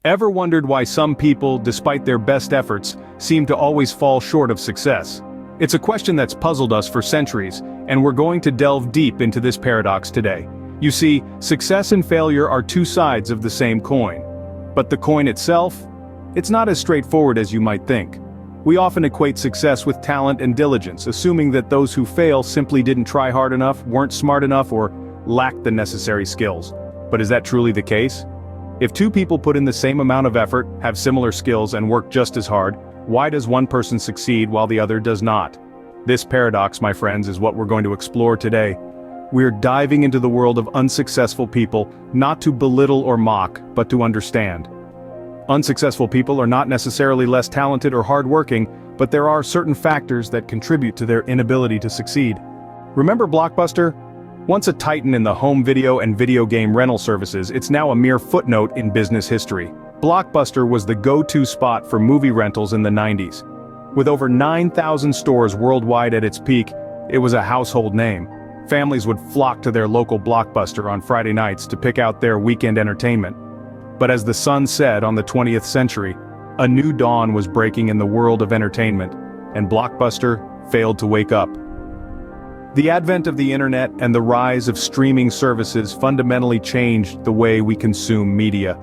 Ever wondered why some people, despite their best efforts, seem to always fall short of success? It's a question that's puzzled us for centuries, and we're going to delve deep into this paradox today. You see, success and failure are two sides of the same coin. But the coin itself? It's not as straightforward as you might think. We often equate success with talent and diligence, assuming that those who fail simply didn't try hard enough, weren't smart enough, or lacked the necessary skills. But is that truly the case? If two people put in the same amount of effort, have similar skills, and work just as hard, why does one person succeed while the other does not? This paradox, my friends, is what we're going to explore today. We're diving into the world of unsuccessful people, not to belittle or mock, but to understand. Unsuccessful people are not necessarily less talented or hardworking, but there are certain factors that contribute to their inability to succeed. Remember Blockbuster? Once a titan in the home video and video game rental services, it's now a mere footnote in business history. Blockbuster was the go-to spot for movie rentals in the 90s. With over 9,000 stores worldwide at its peak, it was a household name. Families would flock to their local Blockbuster on Friday nights to pick out their weekend entertainment. But as the sun set on the 20th century, a new dawn was breaking in the world of entertainment, and Blockbuster failed to wake up. The advent of the internet and the rise of streaming services fundamentally changed the way we consume media.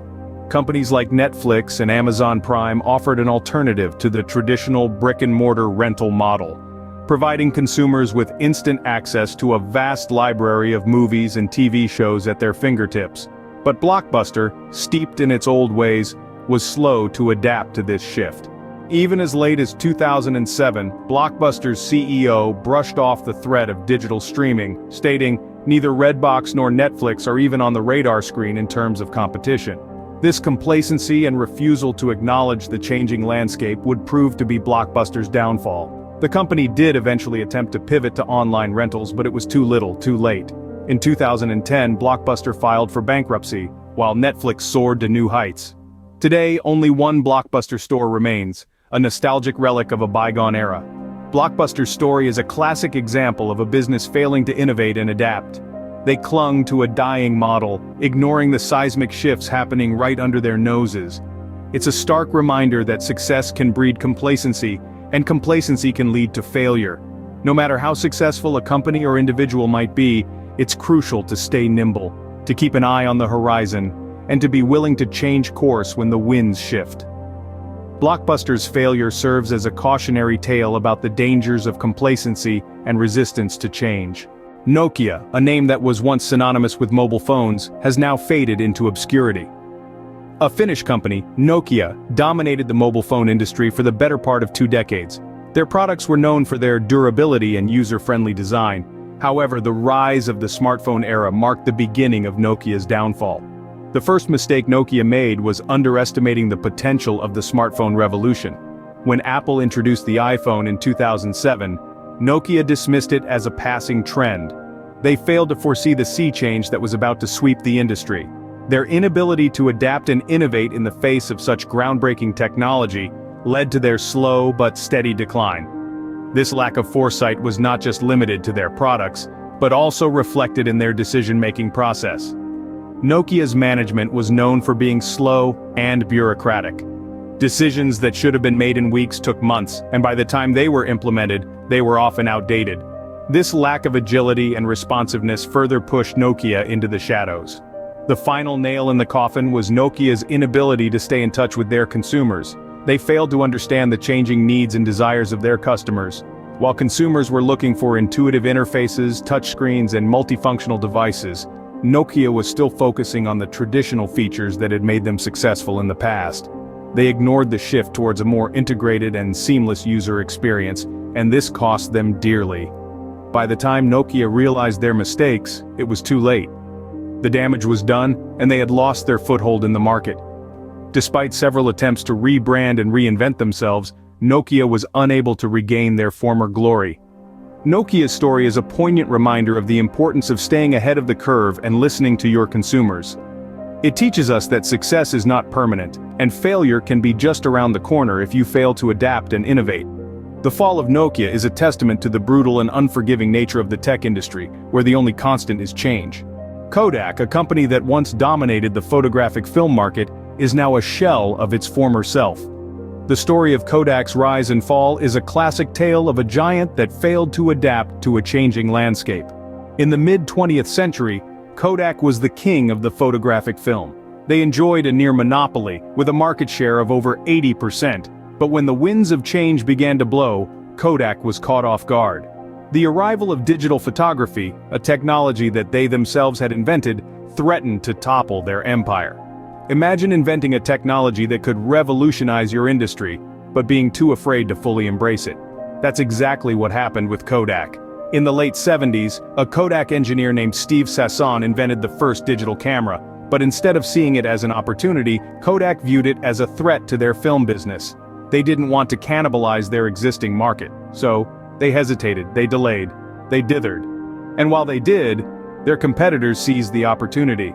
Companies like Netflix and Amazon Prime offered an alternative to the traditional brick-and-mortar rental model, providing consumers with instant access to a vast library of movies and TV shows at their fingertips. But Blockbuster, steeped in its old ways, was slow to adapt to this shift. Even as late as 2007, Blockbuster's CEO brushed off the threat of digital streaming, stating, "Neither Redbox nor Netflix are even on the radar screen in terms of competition." This complacency and refusal to acknowledge the changing landscape would prove to be Blockbuster's downfall. The company did eventually attempt to pivot to online rentals, but it was too little, too late. In 2010, Blockbuster filed for bankruptcy, while Netflix soared to new heights. Today, only one Blockbuster store remains, a nostalgic relic of a bygone era. Blockbuster's story is a classic example of a business failing to innovate and adapt. They clung to a dying model, ignoring the seismic shifts happening right under their noses. It's a stark reminder that success can breed complacency, and complacency can lead to failure. No matter how successful a company or individual might be, it's crucial to stay nimble, to keep an eye on the horizon, and to be willing to change course when the winds shift. Blockbuster's failure serves as a cautionary tale about the dangers of complacency and resistance to change. Nokia, a name that was once synonymous with mobile phones, has now faded into obscurity. A Finnish company, Nokia, dominated the mobile phone industry for the better part of 2 decades. Their products were known for their durability and user-friendly design. However, the rise of the smartphone era marked the beginning of Nokia's downfall. The first mistake Nokia made was underestimating the potential of the smartphone revolution. When Apple introduced the iPhone in 2007, Nokia dismissed it as a passing trend. They failed to foresee the sea change that was about to sweep the industry. Their inability to adapt and innovate in the face of such groundbreaking technology led to their slow but steady decline. This lack of foresight was not just limited to their products, but also reflected in their decision-making process. Nokia's management was known for being slow and bureaucratic. Decisions that should have been made in weeks took months, and by the time they were implemented, they were often outdated. This lack of agility and responsiveness further pushed Nokia into the shadows. The final nail in the coffin was Nokia's inability to stay in touch with their consumers. They failed to understand the changing needs and desires of their customers. While consumers were looking for intuitive interfaces, touchscreens, and multifunctional devices, Nokia was still focusing on the traditional features that had made them successful in the past. They ignored the shift towards a more integrated and seamless user experience, and this cost them dearly. By the time Nokia realized their mistakes, it was too late. The damage was done, and they had lost their foothold in the market. Despite several attempts to rebrand and reinvent themselves, Nokia was unable to regain their former glory. Nokia's story is a poignant reminder of the importance of staying ahead of the curve and listening to your consumers. It teaches us that success is not permanent, and failure can be just around the corner if you fail to adapt and innovate. The fall of Nokia is a testament to the brutal and unforgiving nature of the tech industry, where the only constant is change. Kodak, a company that once dominated the photographic film market, is now a shell of its former self. The story of Kodak's rise and fall is a classic tale of a giant that failed to adapt to a changing landscape. In the mid-20th century, Kodak was the king of the photographic film. They enjoyed a near monopoly, with a market share of over 80%, but when the winds of change began to blow, Kodak was caught off guard. The arrival of digital photography, a technology that they themselves had invented, threatened to topple their empire. Imagine inventing a technology that could revolutionize your industry, but being too afraid to fully embrace it. That's exactly what happened with Kodak. In the late 70s, a Kodak engineer named Steve Sasson invented the first digital camera, but instead of seeing it as an opportunity, Kodak viewed it as a threat to their film business. They didn't want to cannibalize their existing market, so they hesitated, they delayed, they dithered. And while they did, their competitors seized the opportunity.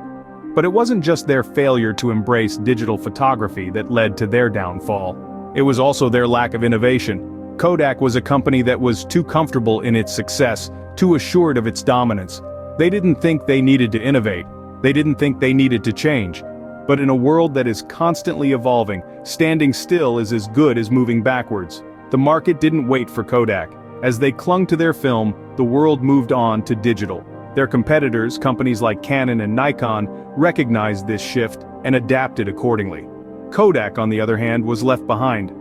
But it wasn't just their failure to embrace digital photography that led to their downfall. It was also their lack of innovation. Kodak was a company that was too comfortable in its success, too assured of its dominance. They didn't think they needed to innovate. They didn't think they needed to change. But in a world that is constantly evolving, standing still is as good as moving backwards. The market didn't wait for Kodak. As they clung to their film, the world moved on to digital. Their competitors, companies like Canon and Nikon, recognized this shift and adapted accordingly. Kodak, on the other hand, was left behind.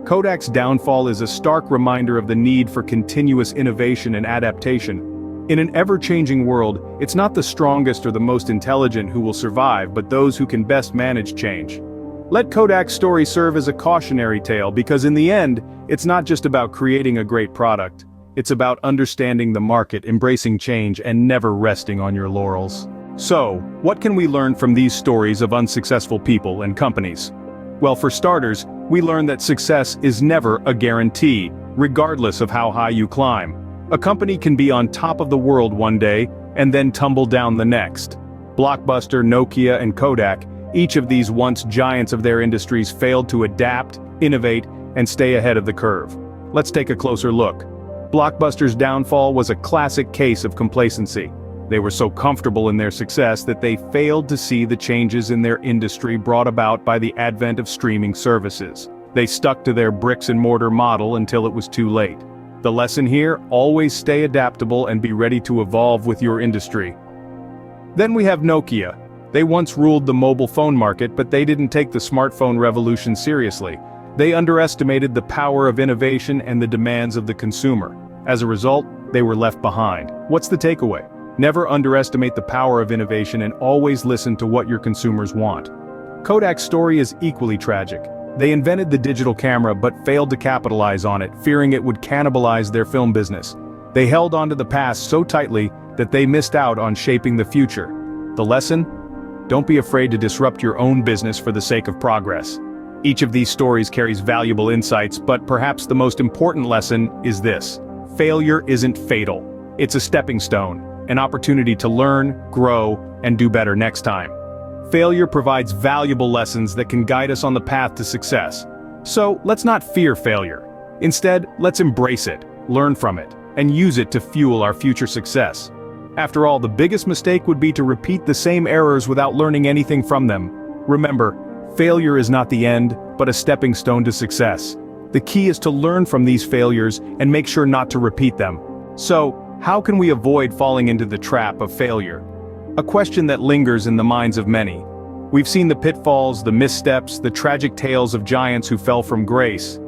Kodak's downfall is a stark reminder of the need for continuous innovation and adaptation. In an ever-changing world, it's not the strongest or the most intelligent who will survive, but those who can best manage change. Let Kodak's story serve as a cautionary tale, because in the end, it's not just about creating a great product. It's about understanding the market, embracing change, and never resting on your laurels. So, what can we learn from these stories of unsuccessful people and companies? Well, for starters, we learn that success is never a guarantee, regardless of how high you climb. A company can be on top of the world one day, and then tumble down the next. Blockbuster, Nokia, and Kodak, each of these once giants of their industries, failed to adapt, innovate, and stay ahead of the curve. Let's take a closer look. Blockbuster's downfall was a classic case of complacency. They were so comfortable in their success that they failed to see the changes in their industry brought about by the advent of streaming services. They stuck to their bricks-and-mortar model until it was too late. The lesson here: always stay adaptable and be ready to evolve with your industry. Then we have Nokia. They once ruled the mobile phone market, but they didn't take the smartphone revolution seriously. They underestimated the power of innovation and the demands of the consumer. As a result, they were left behind. What's the takeaway? Never underestimate the power of innovation and always listen to what your consumers want. Kodak's story is equally tragic. They invented the digital camera but failed to capitalize on it, fearing it would cannibalize their film business. They held onto the past so tightly that they missed out on shaping the future. The lesson? Don't be afraid to disrupt your own business for the sake of progress. Each of these stories carries valuable insights, but perhaps the most important lesson is this: failure isn't fatal. It's a stepping stone, an opportunity to learn, grow, and do better next time. Failure provides valuable lessons that can guide us on the path to success. So, let's not fear failure. Instead, let's embrace it, learn from it, and use it to fuel our future success. After all, the biggest mistake would be to repeat the same errors without learning anything from them. Remember, failure is not the end, but a stepping stone to success. The key is to learn from these failures and make sure not to repeat them. So, how can we avoid falling into the trap of failure? A question that lingers in the minds of many. We've seen the pitfalls, the missteps, the tragic tales of giants who fell from grace.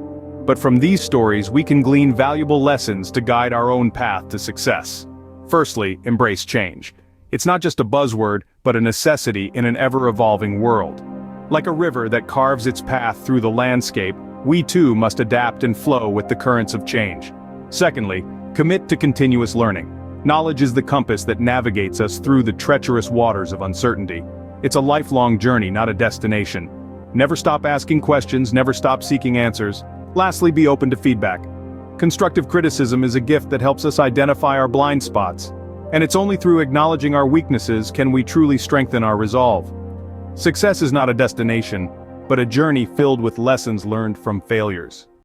But from these stories, we can glean valuable lessons to guide our own path to success. Firstly, embrace change. It's not just a buzzword, but a necessity in an ever-evolving world. Like a river that carves its path through the landscape, we too must adapt and flow with the currents of change. Secondly, commit to continuous learning. Knowledge is the compass that navigates us through the treacherous waters of uncertainty. It's a lifelong journey, not a destination. Never stop asking questions, never stop seeking answers. Lastly, be open to feedback. Constructive criticism is a gift that helps us identify our blind spots. And it's only through acknowledging our weaknesses can we truly strengthen our resolve. Success is not a destination, but a journey filled with lessons learned from failures.